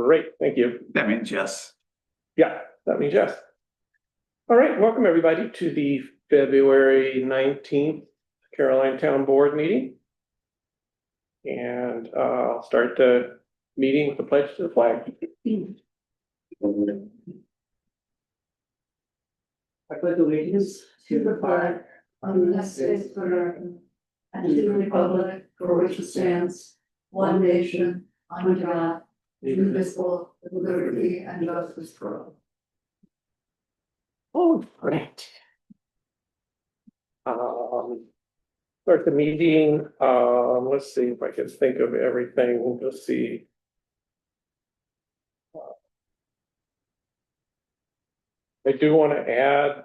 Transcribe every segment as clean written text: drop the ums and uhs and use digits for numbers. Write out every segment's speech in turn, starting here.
Great, thank you. That means yes. Yeah, that means yes. All right, welcome everybody to the February 19th Caroline Town Board meeting. And I'll start the meeting with the pledge to the flag. I pledge allegiance to the flag of the United States of America and to the republic for which it stands, one nation, under God, indivisible, with liberty and justice for all. Oh, great. Start the meeting. Let's see if I can think of everything. Let's see. I do want to add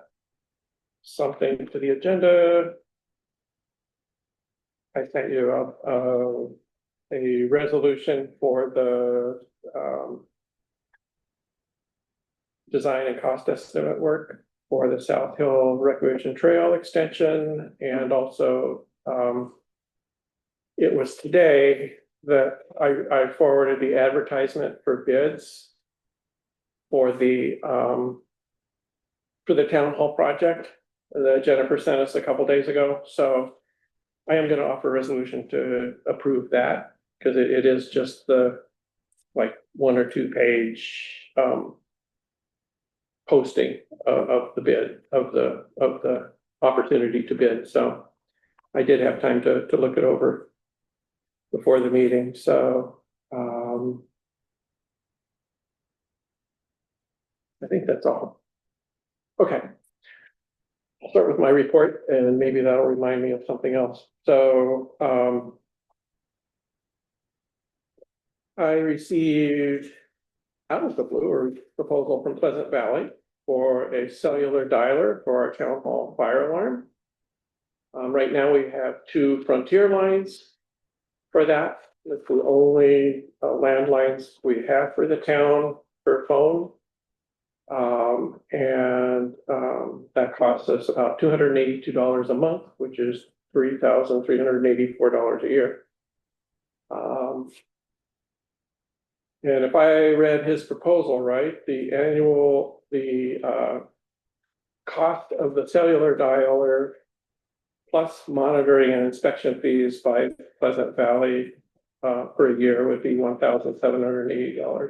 something to the agenda. I sent you a resolution for the design and cost estimate work for the South Hill Recreation Trail extension, and also it was today that I forwarded the advertisement for bids for the town hall project that Jennifer sent us a couple days ago. So I am going to offer a resolution to approve that, because it is just the like 1 or 2 page posting of the bid, of the opportunity to bid. So I did have time to look it over before the meeting. So I think that's all. Okay. I'll start with my report, and maybe that'll remind me of something else. So I received out of the blue a proposal from Pleasant Valley for a cellular dialer for our town hall fire alarm. Right now we have 2 Frontier lines for that. That's the only landlines we have for the town per phone. That costs us about $282 a month, which is $3,384 a year. And if I read his proposal right, the cost of the cellular dialer plus monitoring and inspection fees by Pleasant Valley per year would be $1,780.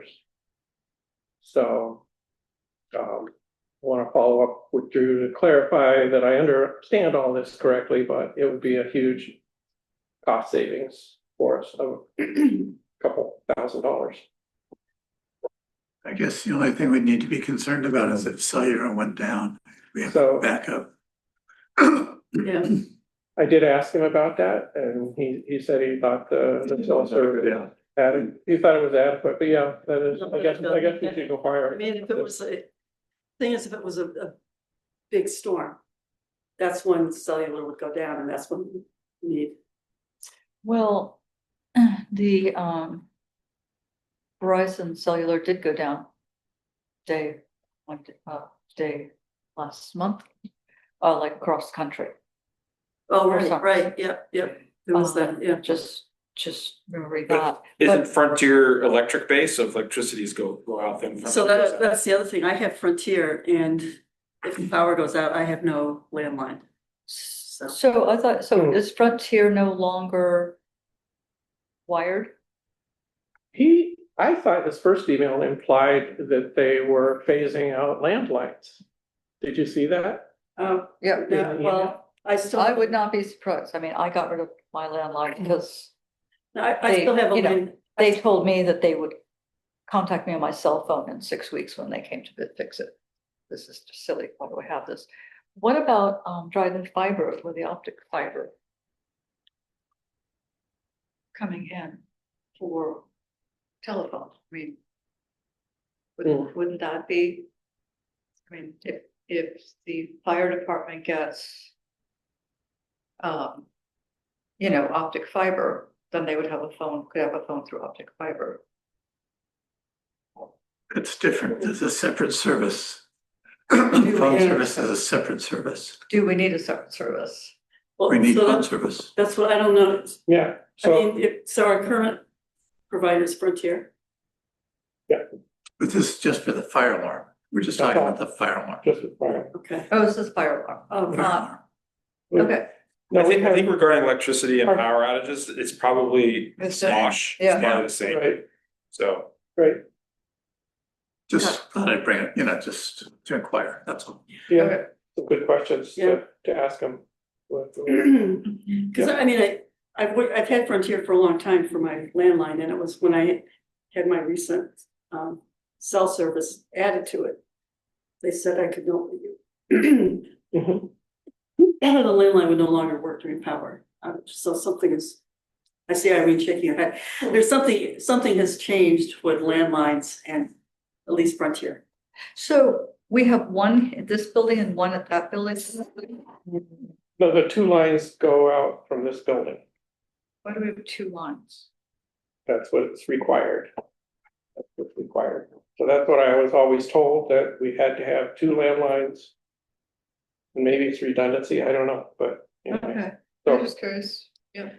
So I want to follow up with Drew to clarify that I understand all this correctly, but it would be a huge cost savings for us of a couple $1,000. I guess the only thing we need to be concerned about is if cellular went down, we have So- backup. Yeah. I did ask him about that, and he said he thought the cell service he thought it was adequate, but yeah, that is, I guess we should inquire. I mean, if it was if it was a big storm, that's when cellular would go down, and that's when we need. Well, the Verizon cellular did go down day last month, like across country. Oh, Or right, something. right, yep, there was that, yeah. Just remembering that. Isn't Frontier electric base, so if electricities go out then? So that's the other thing, I have Frontier, and if the power goes out, I have no landline. So I thought, so is Frontier no longer wired? I thought his first email implied that they were phasing out landlines. Did you see that? Oh, Yeah. yeah, well, I would not be surprised. I mean, I got rid of my landline because I still have a you know, land. they told me that they would contact me on my cell phone in 6 weeks when they came to fix it. This is just silly. Why do I have this? What about driving fiber with the optic fiber coming in for telephone? I mean, wouldn't that be? I mean, if the fire department gets, optic fiber, then they would have could have a phone through optic fiber. It's different. There's a separate service. Phone service is a separate service. Do we need a separate service? Well, We need so phone service. that's what I don't know. Yeah, I mean, so our current provider is Frontier. But this is just for the fire alarm. We're just talking about the fire alarm. just with fire. Okay. Oh, this is fire alarm. Oh, Fire not- alarm. Okay. No, I we think have, regarding electricity and Our- power outages, it's probably The same. wash, Yeah. it's probably the same, right, so. right, Just thought I'd bring it, just to inquire, that's all. yeah, Okay. some good questions Yeah. to ask them. Cause I mean, I've had Frontier for a long time for my landline, and it was when I had my recent cell service added to it. They said I could no. Mhm. The landline would no longer work during power, so something is. I see Irene shaking her head. There's something has changed with landlines and at least Frontier. So we have one at this building and one at that building. No, the two lines go out from this building. Why do we have two lines? That's what's required. That's what's required. So that's what I was always told, that we had to have two landlines. Maybe it's redundancy, I don't know, but anyway. Okay, So, I'm just curious. Yeah.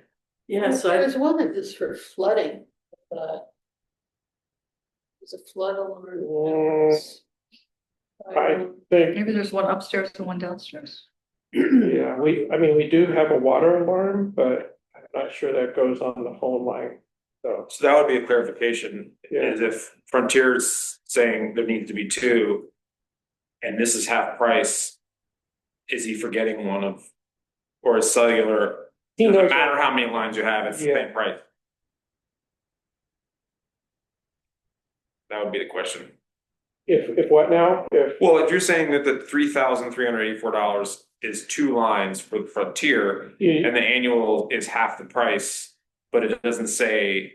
Yeah, so There's one that is for flooding, it's a flood alarm. I think, Maybe there's one upstairs and one downstairs. yeah, I mean, we do have a water alarm, but I'm not sure that goes on the phone line. So, So that would be a clarification, Yeah. is if Frontier's saying there needs to be two. And this is half price. Is he forgetting one of, or is cellular, he doesn't knows, matter how many lines you have, it's the Yeah. same price? That would be the question. if what now, if, Well, if you're saying that the $3,384 is two lines for Frontier, you, and the annual is half the price, but it doesn't say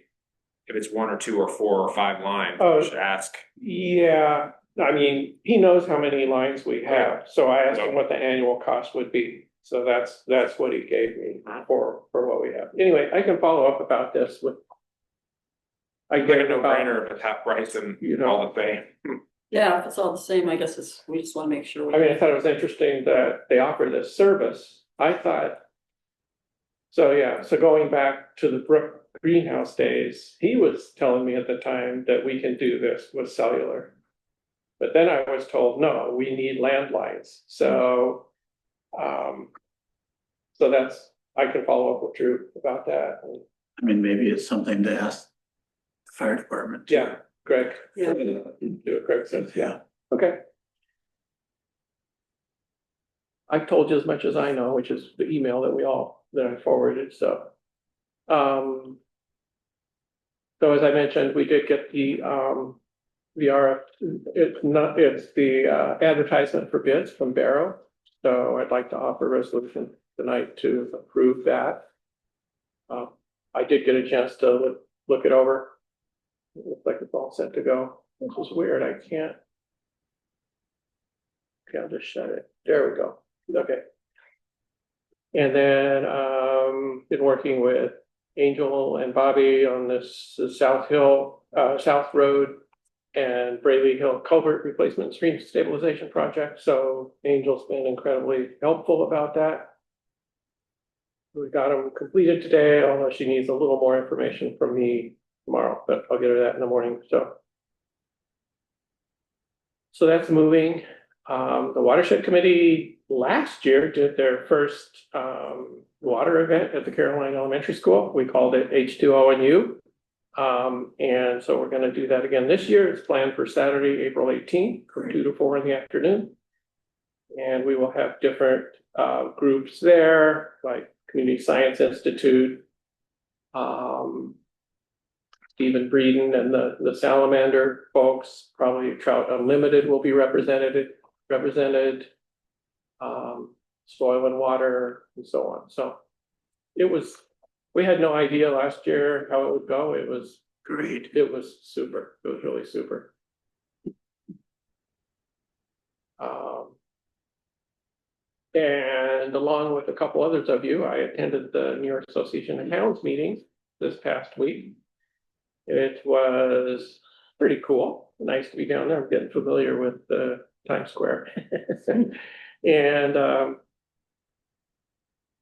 if it's one or two or four or five lines, Oh. you should ask. yeah, I mean, he knows how many lines we have, so I asked him what the annual cost would be. So that's what he gave me for what we have. Anyway, I can follow up about this with. I Like get a it about, no-brainer if it's half price and You know. all the same. yeah, if it's all the same, I guess we just wanna make sure. I mean, I thought it was interesting that they offer this service. I thought. So, yeah, so going back to the Brook greenhouse days, he was telling me at the time that we can do this with cellular. But then I was told, no, we need landlines, so. So I can follow up with Drew about that, and, I mean, maybe it's something to ask the fire department. yeah, Greg. Yeah. Do what Greg says, Yeah, okay. I've told you as much as I know, which is the email that I forwarded, so. So as I mentioned, we did get the it's the advertisement for bids from Barrow. So I'd like to offer a resolution tonight to approve that. I did get a chance to look it over. It looks like it's all set to go. This is weird, I can't. Okay, I'll just shut it. There we go. Okay. And then, been working with Angel and Bobby on this South Road and Braley Hill culvert replacement stream stabilization project. So Angel's been incredibly helpful about that. We got them completed today, although she needs a little more information from me tomorrow, but I'll get her that in the morning, so. So that's moving. The watershed committee last year did their first water event at the Caroline Elementary School. We called it H2O&U. And so we're gonna do that again this year. It's planned for Saturday, April 18th, from 2 to 4 in the afternoon. And we will have different groups there, like Community Science Institute, Stephen Breeden and the Salamander folks, probably Trout Unlimited will be represented, Soil and Water and so on. So we had no idea last year how it would go. It was great. super. It was really super. And along with a couple others of you, I attended the New York Association of Towns meeting this past week. It was pretty cool. Nice to be down there. I'm getting familiar with the Times Square. And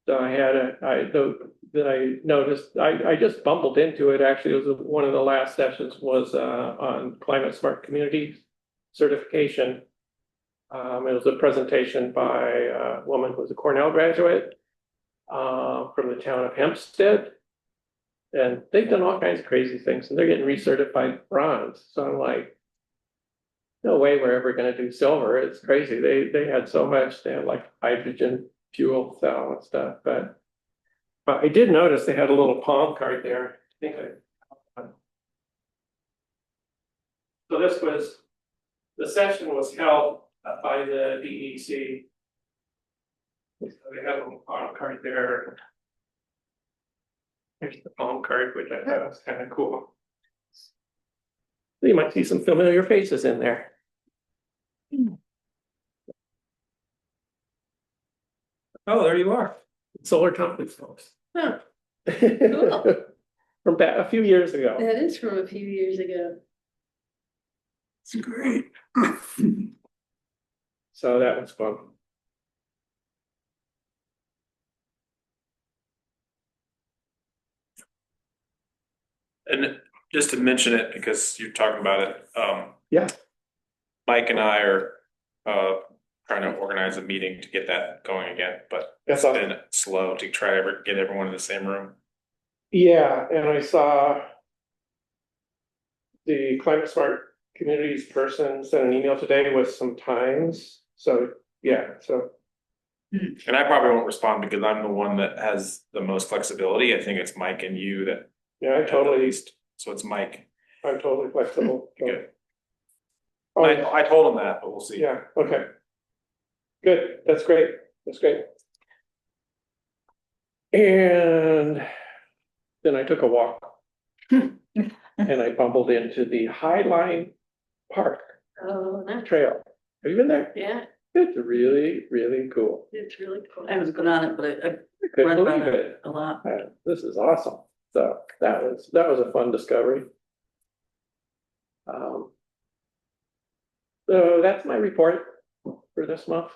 that I noticed, I just bumbled into it, actually, it was one of the last sessions was on climate smart communities certification. It was a presentation by a woman who was a Cornell graduate from the town of Hempstead. And they've done all kinds of crazy things and they're getting recertified bronze. So I'm like, no way we're ever gonna do silver. It's crazy. They had so much, they had like hydrogen fuel cell and stuff, but I did notice they had a little palm card there. I think so the session was held by the DEC. So they have a little palm card there. Here's the palm card, which I thought was kind of cool. So you might see some familiar faces in there. Oh, there you are. Solar Conference folks. Huh, cool. From back a few years ago. That is from a few years ago. It's great. So that was fun. And just to mention it, because you're talking about it, Yeah. Mike and I are trying to organize a meeting to get that going again, but That's it's awesome. been slow to try to get everyone in the same room. Yeah, and I saw the Climate Smart Communities person sent an email today with some times. So, yeah, so, And I probably won't respond because I'm the one that has the most flexibility. I think it's Mike and you that yeah, at the least. So it's Mike. I'm totally flexible. So- Good. Oh, I told him that, but we'll see. yeah, okay. Good, that's great, that's great. And then I took a walk. And I bumbled into the Highline Park Oh, that, Trail. Have you been there? yeah, It's really, really cool. it's really cool. I haven't been on it, but I I couldn't read about believe it it. a lot. This is awesome. So that was a fun discovery. So that's my report for this month.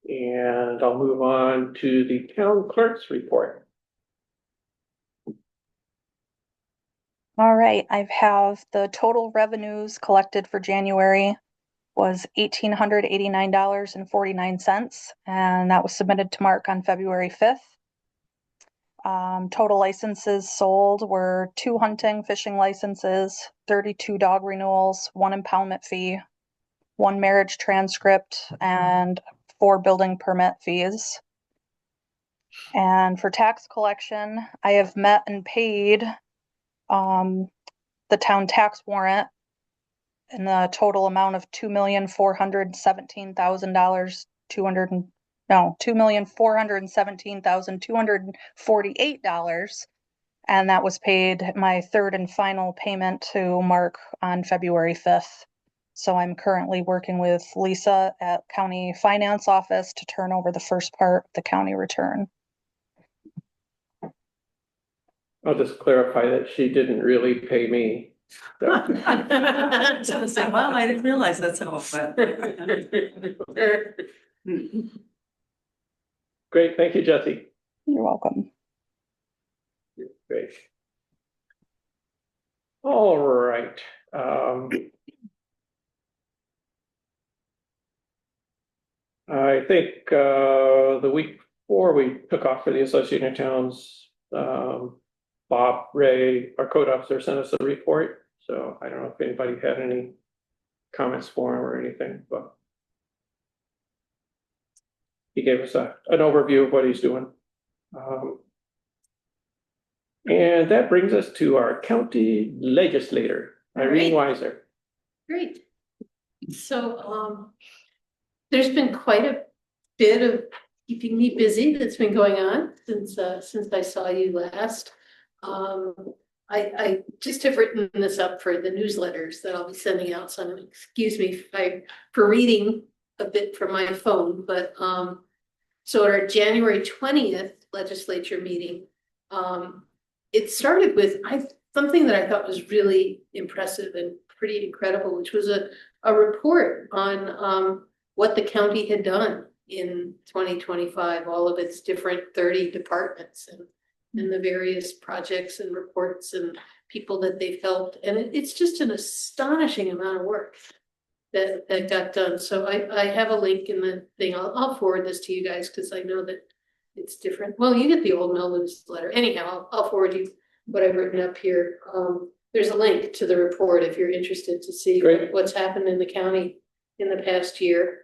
And I'll move on to the town clerk's report. All right, I have the total revenues collected for January was $1,889.49, and that was submitted to Mark on February 5th. Total licenses sold were 2 hunting, fishing licenses, 32 dog renewals, 1 impoundment fee, 1 marriage transcript, and 4 building permit fees. And for tax collection, I have met and paid the town tax warrant in the total amount of $2,417,248. And that was paid my third and final payment to Mark on February 5th. So I'm currently working with Lisa at County Finance Office to turn over the first part of the county return. I'll just clarify that she didn't really pay me. So, I was gonna say, wow, I didn't realize that's how it went. great, thank you, Jesse. You're welcome. Great. All right. I think the week before we took off for the Association of Towns, Bob Ray, our code officer, sent us a report. So I don't know if anybody had any comments for him or anything, but he gave us an overview of what he's doing. And that brings us to our county legislator, Irene Weiser. Great. So, there's been quite a bit of keeping me busy that's been going on since I saw you last. I just have written this up for the newsletters that I'll be sending out, so excuse me for reading a bit from my phone, but, so at our January 20th legislature meeting, it started with something that I thought was really impressive and pretty incredible, which was a report on what the county had done in 2025, all of its different 30 departments and the various projects and reports and people that they've helped. And it's just an astonishing amount of work that got done. So I have a link in the thing. I'll forward this to you guys because I know that it's different. Well, you get the old Mel Lewis letter. Anyhow, I'll forward you what I've written up here. There's a link to the report if you're interested to see Great. what's happened in the county in the past year.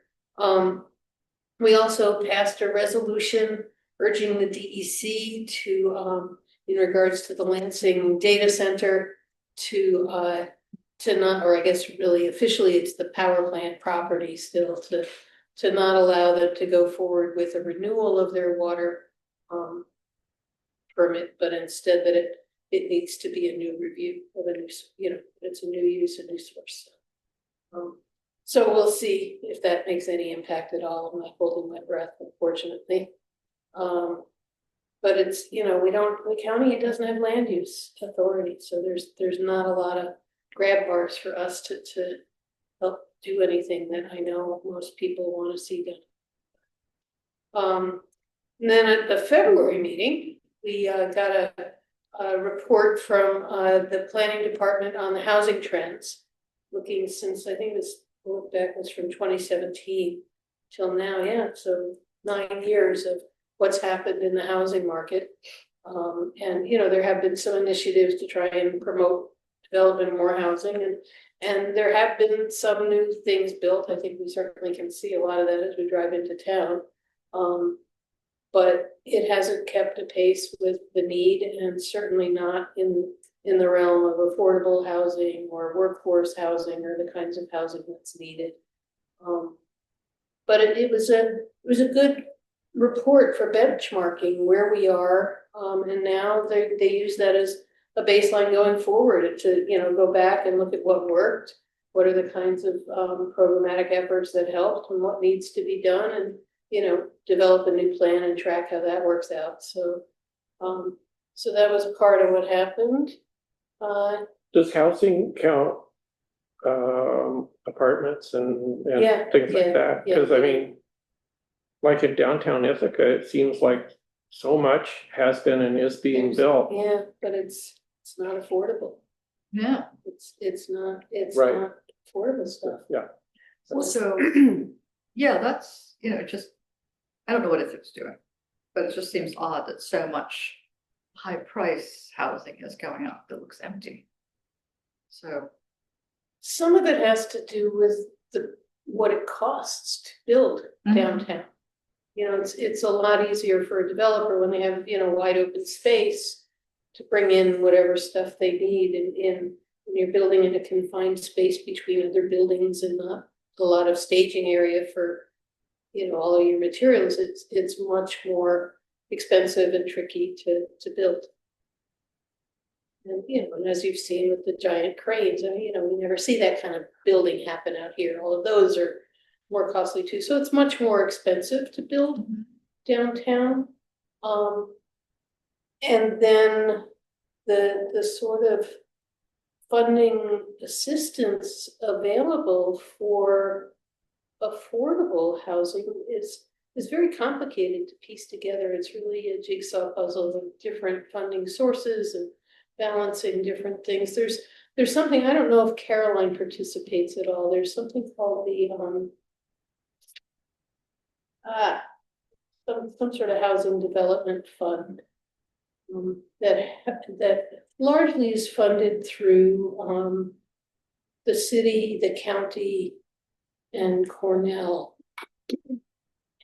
We also passed a resolution urging the DEC to, in regards to the Lansing data center, to not, or I guess really officially it's the power plant property still, to not allow them to go forward with a renewal of their water permit, but instead that it needs to be a new review of a new, it's a new use, a new source. So we'll see if that makes any impact at all. I'm not holding my breath, unfortunately. But it's, the county, it doesn't have land use authority, so there's not a lot of grab bars for us to help do anything that I know most people want to see done. And then at the February meeting, we got a report from the planning department on the housing trends, looking since I think this look back was from 2017 till now. Yeah, so 9 years of what's happened in the housing market. And there have been some initiatives to try and promote development of more housing, and there have been some new things built. I think we certainly can see a lot of that as we drive into town. But it hasn't kept a pace with the need, and certainly not in the realm of affordable housing or workforce housing or the kinds of housing that's needed. But it was a good report for benchmarking where we are, and now they use that as a baseline going forward to go back and look at what worked, what are the kinds of programmatic efforts that helped, and what needs to be done, and develop a new plan and track how that works out. So so that was a part of what happened. Does housing count apartments and Yeah, things like yeah, that? yeah. Because I mean, like in downtown Ithaca, it seems like so much has been and is being built. Yeah, but it's not affordable. Yeah. It's not Right. not affordable stuff. Yeah. So, yeah, that's, just, I don't know what it's doing, but it just seems odd that so much high price housing is going up that looks empty. So, Some of it has to do with what it costs to build downtown. It's a lot easier for a developer when they have, wide open space to bring in whatever stuff they need in when you're building in a confined space between other buildings and not a lot of staging area for, all of your materials. It's much more expensive and tricky to build. And, and as you've seen with the giant cranes, we never see that kind of building happen out here. All of those are more costly too. So it's much more expensive to build downtown. And then the sort of funding assistance available for affordable housing is very complicated to piece together. It's really a jigsaw puzzle of different funding sources and balancing different things. There's something, I don't know if Caroline participates at all. There's something called the some sort of housing development fund that largely is funded through the city, the county, and Cornell,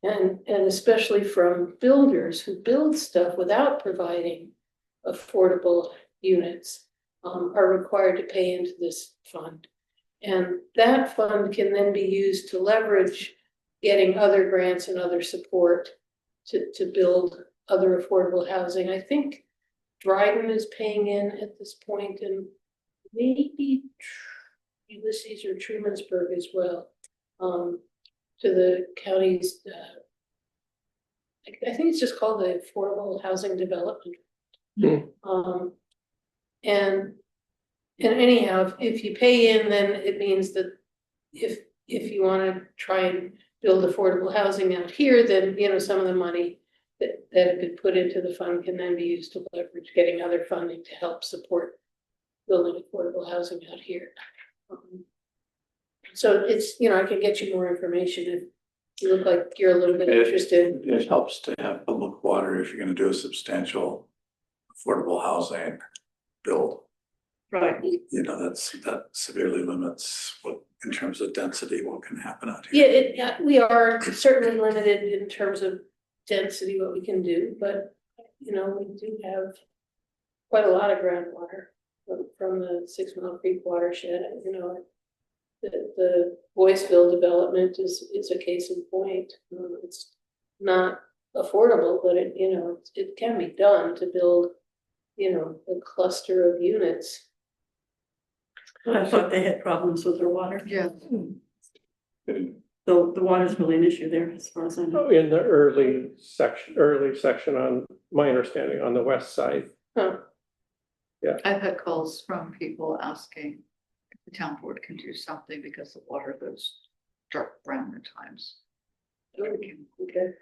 and especially from builders who build stuff without providing affordable units, are required to pay into this fund. And that fund can then be used to leverage getting other grants and other support to build other affordable housing. I think Dryden is paying in at this point, and maybe Ulysses or Trumansburg as well, to the county's, I think it's just called the Affordable Housing Development. And anyhow, if you pay in, then it means that if you want to try and build affordable housing out here, then, you know, some of the money that had been put into the fund can then be used to leverage getting other funding to help support building affordable housing out here. So it's, you know, I can get you more information if you look like you're a little bit interested. It helps to have public water if you're gonna do a substantial affordable housing build. Right, You know, that severely limits what, in terms of density, what can happen out Yeah, here. we are certainly limited in terms of density, what we can do, but, you know, we do have quite a lot of groundwater from the 6 Mile Creek watershed, you know. The Boyceville development is a case in point. It's not affordable, but it, you know, it can be done to build, you know, a cluster of units. I thought they had problems with their water, Yeah. so the water's really an issue there as far as I know. In the early section on, my understanding, on the west side. Huh. I've had calls from people asking if the town board can do something because the water goes dark brown at times. Okay.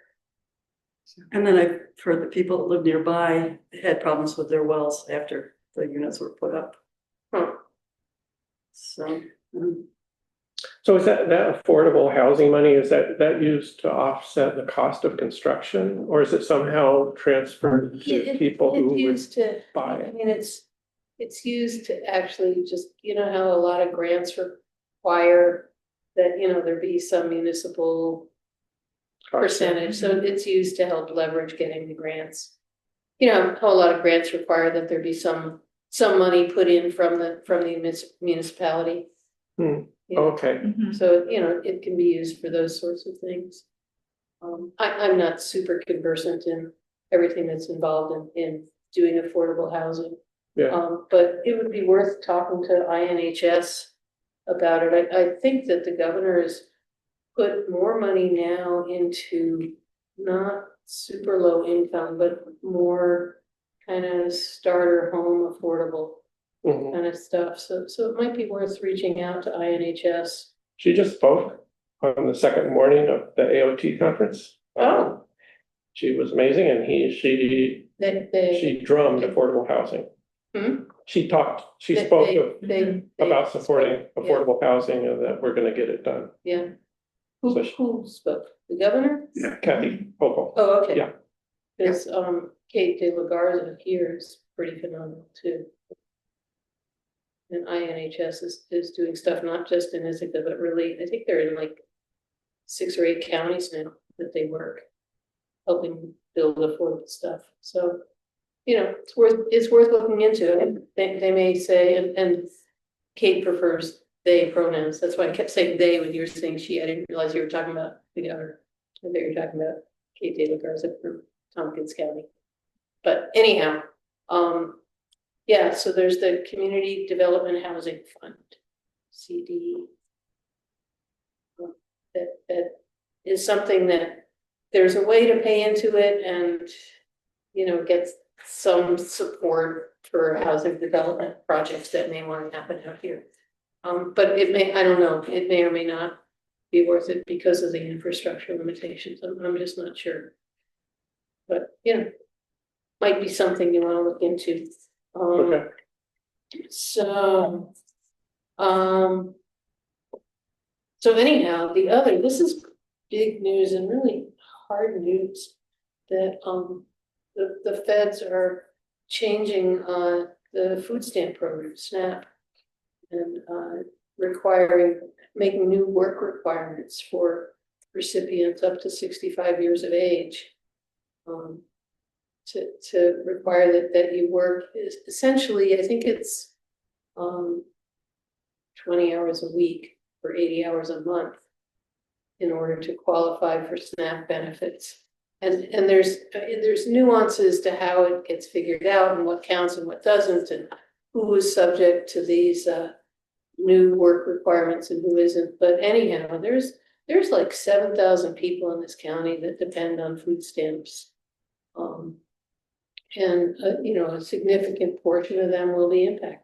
And then I've heard that people that live nearby had problems with their wells after the units were put up. Huh. So, So is that affordable housing money, is that used to offset the cost of construction? Or is it somehow transferred to people who It's would used to, buy I it? mean, it's used to actually just, you know, how a lot of grants require that, you know, there be some municipal percentage, so it's used to help leverage getting the grants. You know, how a lot of grants require that there be some money put in from the municipality. Hmm. You know, Okay, so, you know, it can be used for those sorts of things. I'm not super conversant in everything that's involved in doing affordable housing. yeah, But it would be worth talking to INHS about it. I think that the governor has put more money now into not super low income, but more kind of starter home affordable mhm. kind of stuff. So it might be worth reaching out to INHS. She just spoke on the second morning of the AOT conference. Oh. She was amazing, and she drummed affordable housing. Hmm? She spoke about supporting affordable housing and that we're gonna get it done. Yeah. So Who spoke? The governor? Yeah. Kathy Hochul. Oh, okay. Yeah. Because, Kate De La Garza here is pretty phenomenal too. And INHS is doing stuff not just in Ithaca, but really, I think they're in like 6 or 8 counties now that they work, helping build affordable stuff. So, you know, it's worth looking into. And they may say, and Kate prefers they pronouns. That's why I kept saying they when you were saying she. I didn't realize you were talking about the governor. I thought you were talking about Kate De La Garza from Tompkins County. But anyhow, yeah, so there's the Community Development Housing Fund, CD. That is something that there's a way to pay into it and, you know, get some support for housing development projects that may want to happen out here. But it may, I don't know, it may or may not be worth it because of the infrastructure limitations. I'm just not sure. But, you know, might be something you want to look into. Okay. So anyhow, this is big news and really hard news that the feds are changing the food stamp program, SNAP, and making new work requirements for recipients up to 65 years of age. To require that you work is essentially, I think it's 20 hours a week for 80 hours a month in order to qualify for SNAP benefits. And there's nuances to how it gets figured out and what counts and what doesn't, and who is subject to these new work requirements and who isn't. But anyhow, there's like 7,000 people in this county that depend on food stamps. And you know, a significant portion of them will be impacted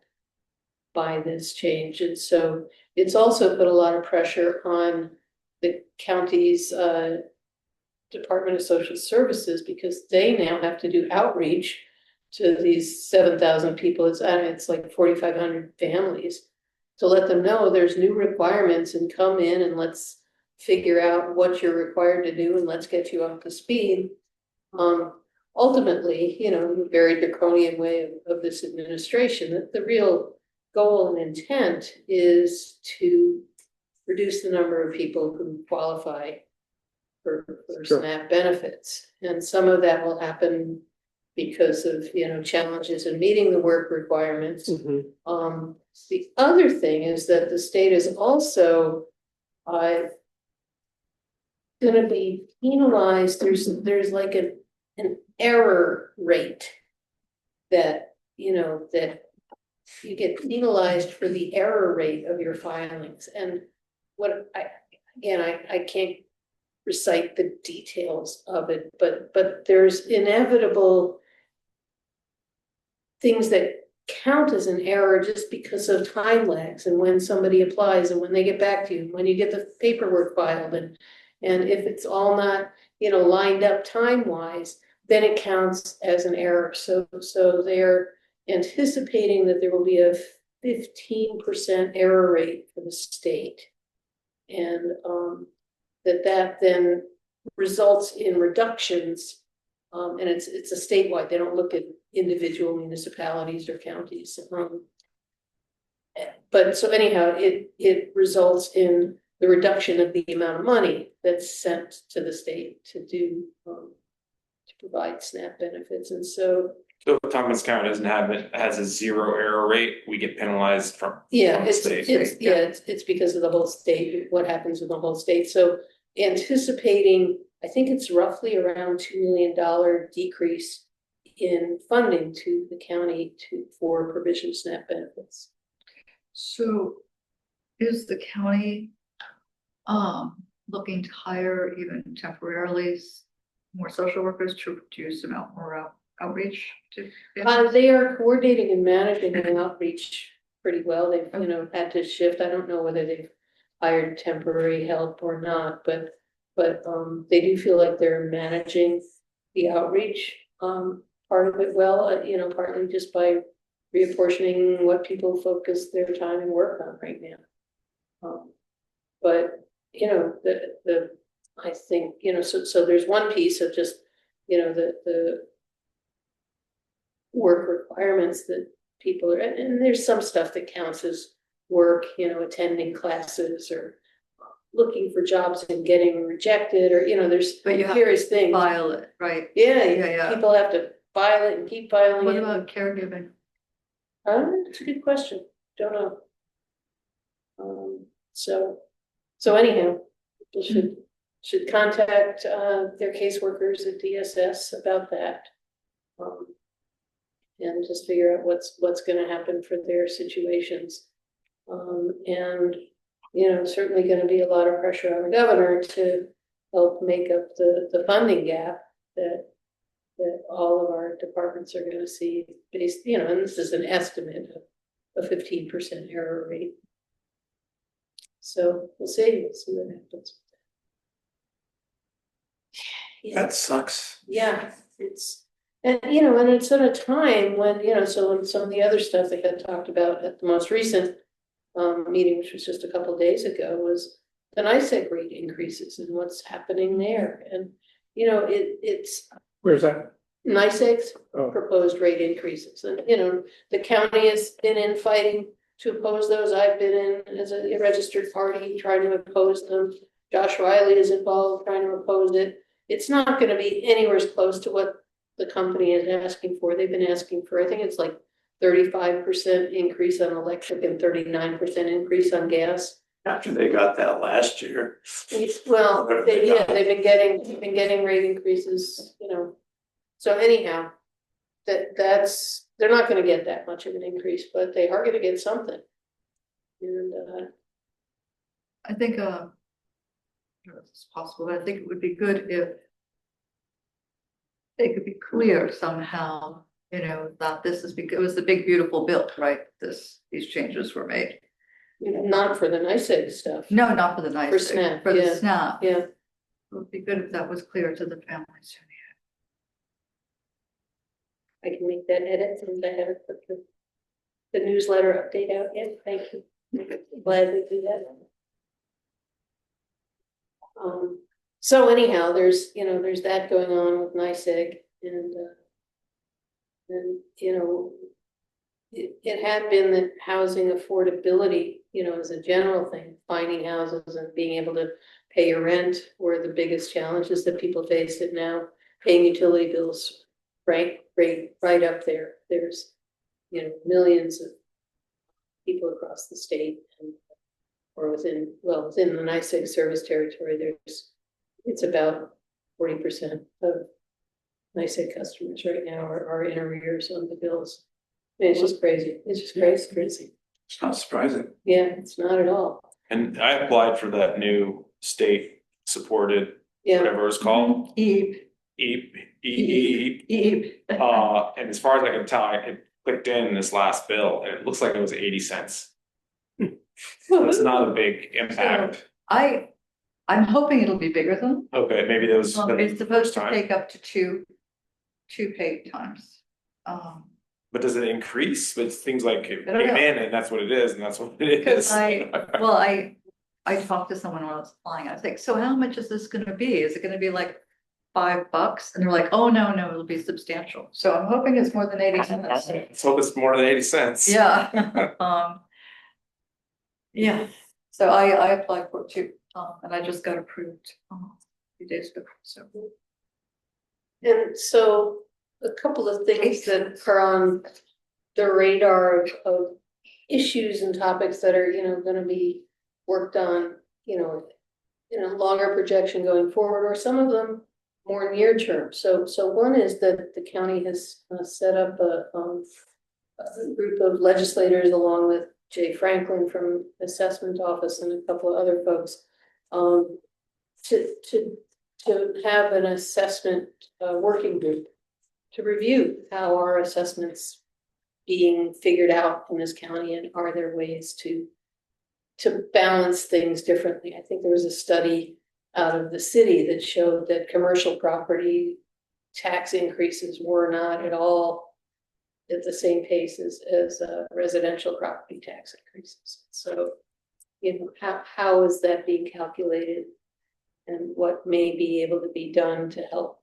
by this change. And so it's also put a lot of pressure on the county's Department of Social Services, because they now have to do outreach to these 7,000 people. It's like 4,500 families, to let them know there's new requirements and come in and let's figure out what you're required to do and let's get you up to speed. Ultimately, the very draconian way of this administration, that the real goal and intent is to reduce the number of people who qualify for Sure. SNAP benefits. And some of that will happen because of, challenges in meeting the work requirements. The other thing is that the state is also gonna be penalized. There's like an error rate that, that you get penalized for the error rate of your filings. And what I can't recite the details of it, but there's inevitable things that count as an error just because of time lags and when somebody applies and when they get back to you, when you get the paperwork filed, and if it's all not, lined up time-wise, then it counts as an error. So they're anticipating that there will be a 15% error rate for the state. And that then results in reductions. And it's a statewide, they don't look at individual municipalities or counties. But so anyhow, it results in the reduction of the amount of money that's sent to the state to do, to provide SNAP benefits. And so, So if Thomas County doesn't have it, has a 0 error rate, we get penalized from. yeah, from the state. it's because of the whole state, what happens with the whole state. So anticipating, I think it's roughly around $2 million decrease in funding to the county for provision of SNAP benefits. So is the county looking to hire even temporarily more social workers to do some more outreach to? They are coordinating and managing the outreach pretty well. They've, had to shift. I don't know whether they've hired temporary help or not, but they do feel like they're managing the outreach part of it well, partly just by reapportioning what people focus their time and work on right now. But I think, so there's one piece of just, the work requirements that people are, and there's some stuff that counts as work, attending classes or looking for jobs and getting rejected, or, there's But you have various things. File it, right? Yeah, people have to file it and keep filing What it. about caregiving? It's a good question. Don't know. So anyhow, people should contact their caseworkers at DSS about that. And just figure out what's gonna happen for their situations. And, certainly gonna be a lot of pressure on the governor to help make up the funding gap that all of our departments are gonna see based, and this is an estimate of a 15% error rate. So we'll see what happens. Yeah. That sucks. Yeah, and it's at a time when, so when some of the other stuff they had talked about at the most recent meeting, which was just a couple of days ago, was the NYSEG rate increases and what's happening there. And, it's Where's that? NYSEG's Oh. proposed rate increases. And, the county has been in fighting to oppose those. I've been in as a registered party trying to oppose them. Josh Riley is involved trying to oppose it. It's not gonna be anywhere as close to what the company is asking for. They've been asking for, I think it's like 35% increase on electric and 39% increase on gas. After they got that last year. Well, they've been getting rate increases, So anyhow, they're not gonna get that much of an increase, but they are gonna get something. And I think, I don't know if it's possible, but I think it would be good if they could be clear somehow, that this is because it was the big beautiful bill, right? These changes were made. Not for the NICEAG stuff. No, not for the nice. SNAP, For the yeah. SNAP. Yeah, It would be good if that was clear to the families. I can make that edit since I haven't put the newsletter update out yet. Thank you. Gladly do that. So anyhow, there's that going on with NICEAG and it had been that housing affordability, as a general thing, finding houses and being able to pay your rent were the biggest challenges that people face. It now paying utility bills right up there. There's, millions of people across the state or within the NICEAG service territory, it's about 40% of NICEAG customers right now are in arrears on the bills. I mean, it's just crazy. It's just crazy. It's not surprising. Yeah, it's not at all. And I applied for that new state supported, Yeah, whatever it's called, Eve, EEP. Eve. And as far as I can tell, I had clicked in this last bill and it looks like it was 80 cents. So it's not a big impact. I'm hoping it'll be bigger than, Okay, maybe that was. it's supposed to time. take up to two paid times. But does it increase? But it seems like it I don't came know. in and that's what it is and that's what it Because is. I talked to someone when I was applying, I was like, so how much is this gonna be? Is it gonna be like $5? And they're like, oh, no, it'll be substantial. So I'm hoping it's more than 80 cents. Let's hope it's more than 80 cents. Yeah. Yeah, so I applied for it too, and I just got approved a few days ago, so. and so a couple of things that are on the radar of issues and topics that are, gonna be worked on, in a longer projection going forward, or some of them more near term. So one is that the county has set up a group of legislators along with Jay Franklin from Assessment Office and a couple of other folks to have an assessment working group to review how our assessments being figured out in this county, and are there ways to balance things differently. I think there was a study out of the city that showed that commercial property tax increases were not at all at the same pace as residential property tax increases. So, how is that being calculated? And what may be able to be done to help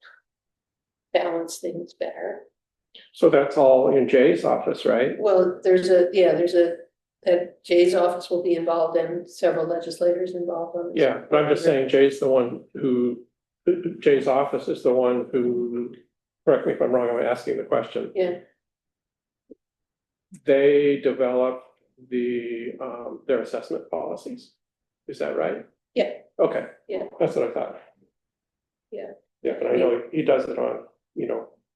balance things better? So that's all in Jay's office, right? Well, that Jay's office will be involved and several legislators involved on this. Yeah, but I'm just saying Jay's the one Jay's office is the one who, correct me if I'm wrong, I'm asking the question. Yeah, They develop their assessment policies. Is that right? Yeah. Okay. Yeah. That's what I thought. Yeah. Yeah, but I know he does it on,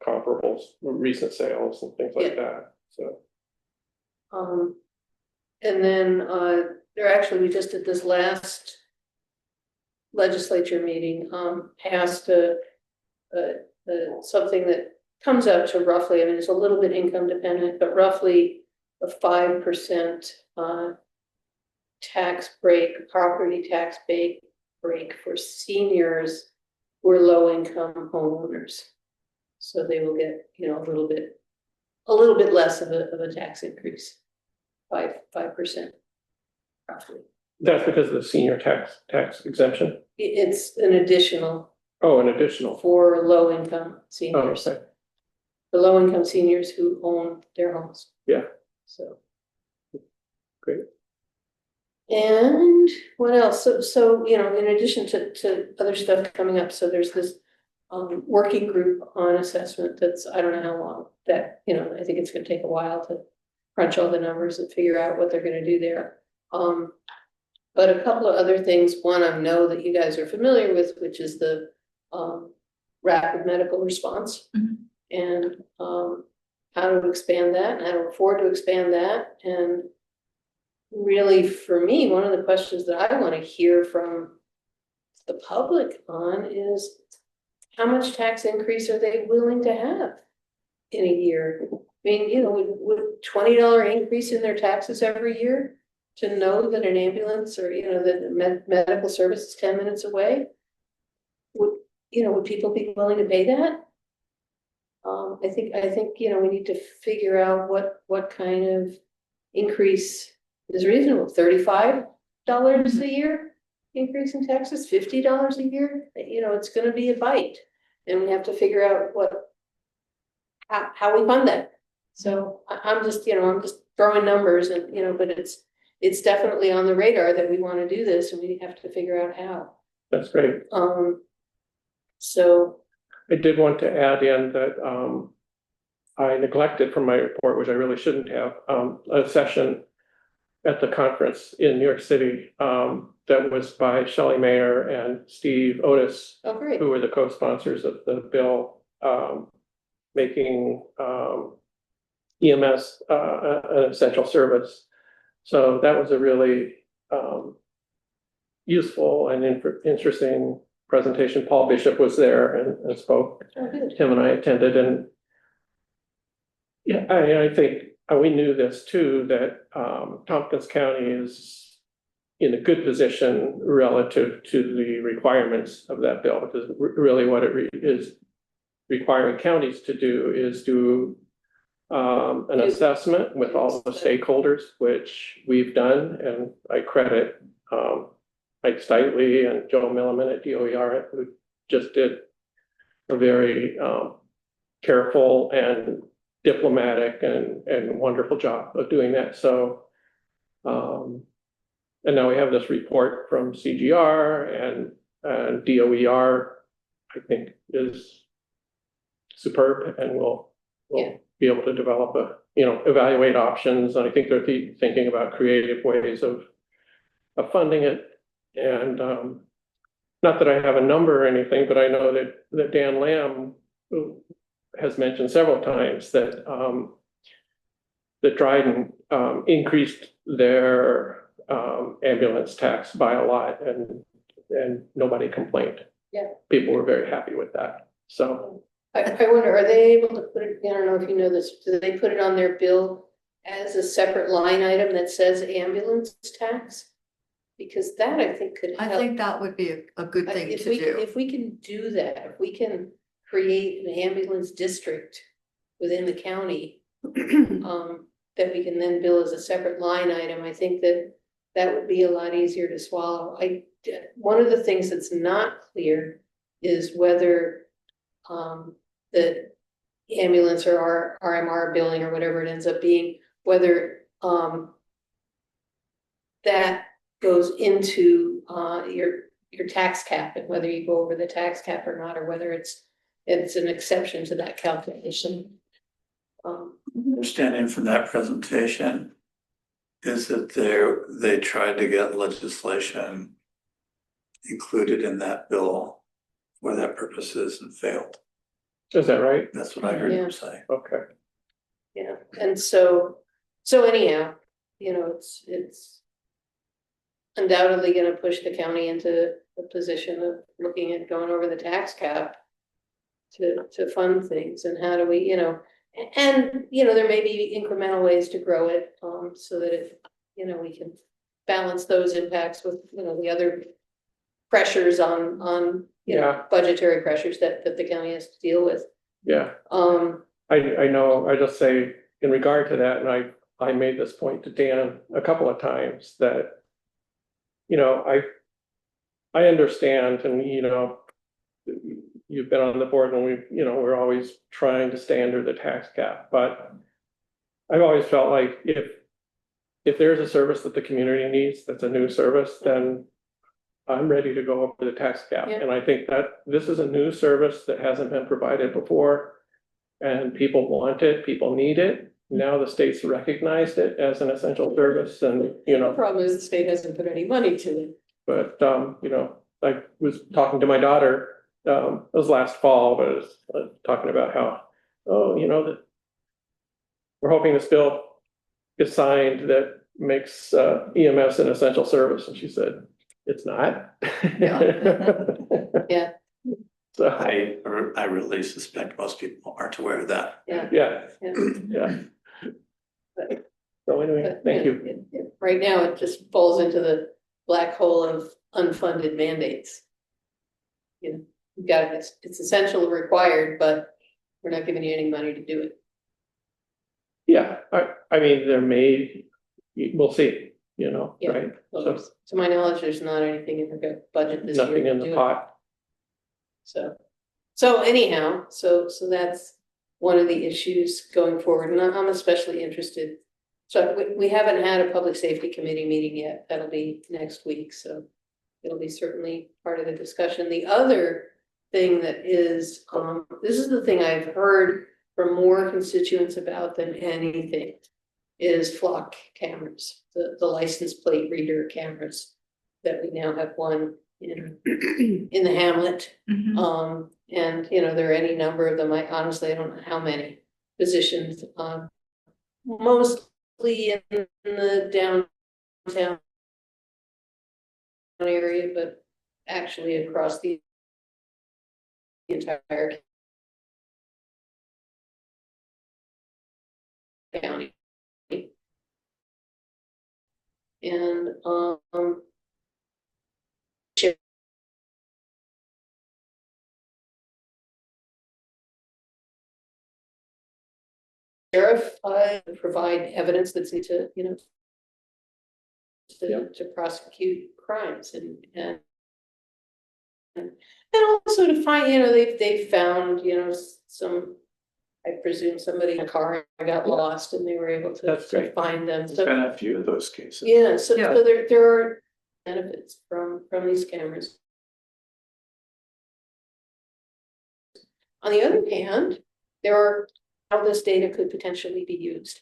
comparables, recent sales and things like that, so. and then we just at this last legislature meeting, passed something that comes out to roughly, I mean, it's a little bit income dependent, but roughly a 5% tax break, property tax break for seniors who are low income homeowners. So they will get, a little bit less of a tax increase, 5%. Roughly. That's because of the senior tax exemption? It's an additional Oh, an additional. for low income Oh, seniors, okay. the low income seniors who own their homes. Yeah. So. Great. And what else? So, in addition to other stuff coming up, so there's this working group on assessment that's, I don't know how long that, I think it's gonna take a while to crunch all the numbers and figure out what they're gonna do there. But a couple of other things, one I know that you guys are familiar with, which is the rapid medical response. Mhm. And how to expand that and how to afford to expand that. And really, for me, one of the questions that I want to hear from the public on is how much tax increase are they willing to have in a year? I mean, would $20 increase in their taxes every year to know that an ambulance or, you know, that medical service is 10 minutes away? Would people be willing to pay that? I think, you know, we need to figure out what kind of increase is reasonable, $35 a year? Increase in taxes, $50 a year, you know, it's gonna be a bite, and we have to figure out how we fund that. So I'm just, you know, I'm just throwing numbers and, you know, but it's definitely on the radar that we wanna do this, and we have to figure out how. That's great. So, I did want to add in that, I neglected from my report, which I really shouldn't have, a session at the conference in New York City, that was by Shelley Mayer and Steve Otis, oh, great, who were the co-sponsors of the bill, making, EMS, an essential service. So that was a really, useful and interesting presentation. Paul Bishop was there and spoke. oh, good, Tim and I attended, and yeah, I think we knew this too, that Tompkins County is in a good position relative to the requirements of that bill, because really what it is requiring counties to do is do an assessment with all the stakeholders, which we've done, and I credit Mike Steitley and Joe Milliman at DOER, who just did a very careful and diplomatic and wonderful job of doing that. So, and now we have this report from CGR and DOER, I think is superb, and we'll Yeah. be able to develop evaluate options. And I think they're thinking about creative ways of funding it. And not that I have a number or anything, but I know that Dan Lamb has mentioned several times that Dryden increased their ambulance tax by a lot, and nobody complained. Yeah. People were very happy with that. So I wonder, are they able to put it, I don't know if you know this, do they put it on their bill as a separate line item that says ambulance tax? Because that I think could I help. think that would be a good thing to do. If we can do that, if we can create an ambulance district within the county, that we can then bill as a separate line item, I think that would be a lot easier to swallow. One of the things that's not clear is whether the ambulance or RMR billing or whatever it ends up being, whether that goes into your tax cap, and whether you go over the tax cap or not, or whether it's an exception to that calculation. Understanding from that presentation is that they tried to get legislation included in that bill for that purposes and failed. is that right? That's what I heard Yeah. them say. Okay. Yeah, and so anyhow, you know, it's undoubtedly gonna push the county into a position of looking at going over the tax cap to fund things, and how do we, you know, and, you know, there may be incremental ways to grow it, so that if, you know, we can balance those impacts with, you know, the other pressures on, you know, Yeah. budgetary pressures that the county has to deal with. Yeah. I know, I just say in regard to that, and I made this point to Dan a couple of times, that, you know, I understand, and, you know, you've been on the board and we're always trying to stay under the tax cap, but I've always felt like if there's a service that the community needs, that's a new service, then I'm ready to go over the tax cap. Yeah. And I think that this is a new service that hasn't been provided before, and people want it, people need it. Now the state's recognized it as an essential service, and, you The know, problem is the state hasn't put any money to it. but, you know, I was talking to my daughter, it was last fall, but I was talking about how, you know, that we're hoping this bill is signed that makes EMS an essential service, and she said, it's not. Yeah. So, I really suspect most people aren't aware of that. Yeah. yeah, Yeah. yeah. So anyway, thank you. right now it just falls into the black hole of unfunded mandates. You know, you've got, it's essential required, but we're not giving you any money to do it. Yeah, I mean, there may, we'll see, you know, Yeah. right? Well, So there's- to my knowledge, there's not anything in the budget this year. nothing in to the do it. pot. So anyhow, so that's one of the issues going forward, and I'm especially interested. So we haven't had a public safety committee meeting yet, that'll be next week, so it'll be certainly part of the discussion. The other thing that is, this is the thing I've heard from more constituents about than anything, is flock cameras, the license plate reader cameras that we now have one in the hamlet. And you know, there are any number of them. I honestly, I don't know how many positions, mostly in the downtown area, but actually across the entire county. And, sheriff, provide evidence that's need to, you know, to prosecute crimes and also to find, you know, they found, you know, some, I presume somebody in a car got lost and they were able That's to great. find them, There's so. been a few of those cases. Yeah, so Yeah. so there are benefits from these cameras. On the other hand, there are how this data could potentially be used.